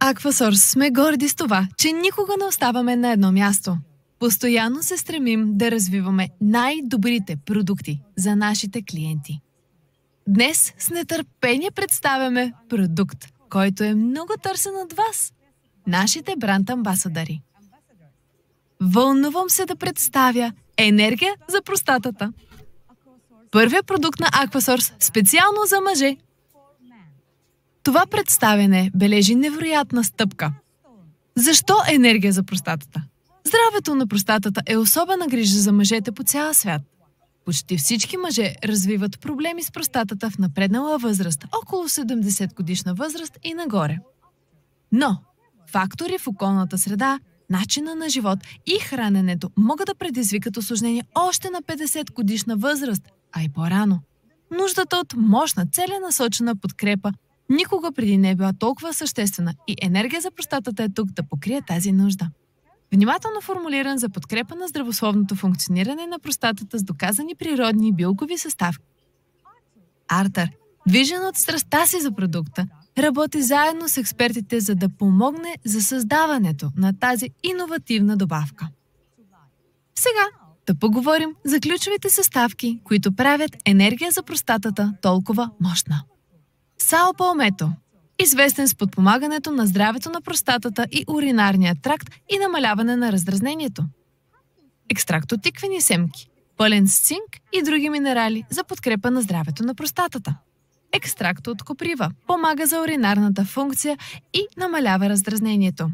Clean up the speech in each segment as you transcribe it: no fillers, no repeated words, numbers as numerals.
Aquasource сме горди с това, че никога не оставаме на едно място. Постоянно се стремим да развиваме най-добрите продукти за нашите клиенти. Днес с нетърпение представяме продукт, който е много търсен от вас – нашите бранд амбасадъри. Вълнувам се да представя енергия за простатата. Първият продукт на Aquasource специално за мъже. Това представяне бележи невероятна стъпка. Защо енергия за простатата? Здравето на простатата е особена грижа за мъжете по цял свят. Почти всички мъже развиват проблеми с простатата в напреднала възраст, около 70 годишна възраст и нагоре. Но фактори в околната среда, начина на живот и храненето могат да предизвикат усложнение още на 50 годишна възраст, а и по-рано. Нуждата от мощна, целенасочена подкрепа никога преди не е била толкова съществена и енергия за простатата е тук да покрие тази нужда. Внимателно формулиран за подкрепа на здравословното функциониране на простатата с доказани природни билкови съставки. Артър, движен от страстта си за продукта, работи заедно с експертите, за да помогне за създаването на тази иновативна добавка. Сега да поговорим за ключовите съставки, които правят енергия за простатата толкова мощна. Сао Палмето, известен с подпомагането на здравето на простатата и уринарния тракт и намаляване на раздразнението. Екстракт от тиквени семки, пълен с цинк и други минерали за подкрепа на здравето на простатата. Екстракт от коприва помага за уринарната функция и намалява раздразнението.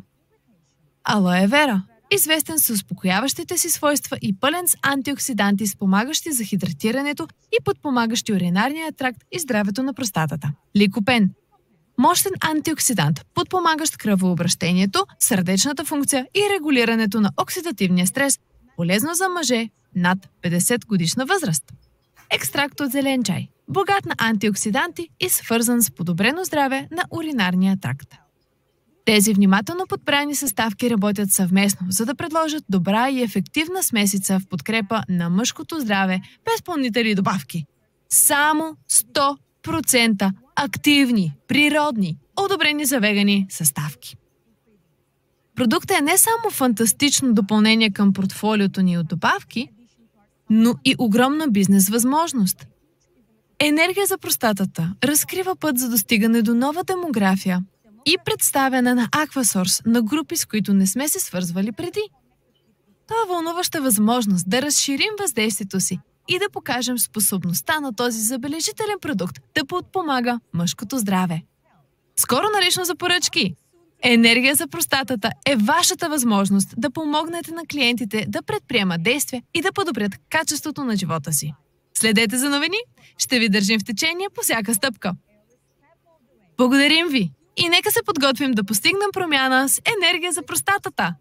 Алоe вера, известен с успокояващите си свойства и пълен с антиоксиданти, спомагащи за хидратирането и подпомагащи уринарния тракт и здравето на простатата. Ликопен, мощен антиоксидант, подпомагащ кръвообращението, сърдечната функция и регулирането на оксидативния стрес, полезно за мъже над 50 годишна възраст. Екстракт от зелен чай, богат на антиоксиданти и свързан с подобрено здраве на уринарния тракт. Тези внимателно подбрани съставки работят съвместно, за да предложат добра и ефективна смесица в подкрепа на мъжкото здраве без пълнители добавки. Само 100% активни, природни, одобрени за вегани съставки. Продуктът е не само фантастично допълнение към портфолиото ни от добавки, но и огромна бизнес възможност. Енергия за простатата разкрива път за достигане до нова демография и представяне на Aquasource на групи, с които не сме се свързвали преди. Това е вълнуваща възможност да разширим въздействието си и да покажем способността на този забележителен продукт да подпомага мъжкото здраве. Скоро налично за поръчки! Енергия за простатата е вашата възможност да помогнете на клиентите да предприемат действия и да подобрят качеството на живота си. Следете за новини, ще ви държим в течение по всяка стъпка. Благодарим ви и нека се подготвим да постигнем промяна с енергия за простатата!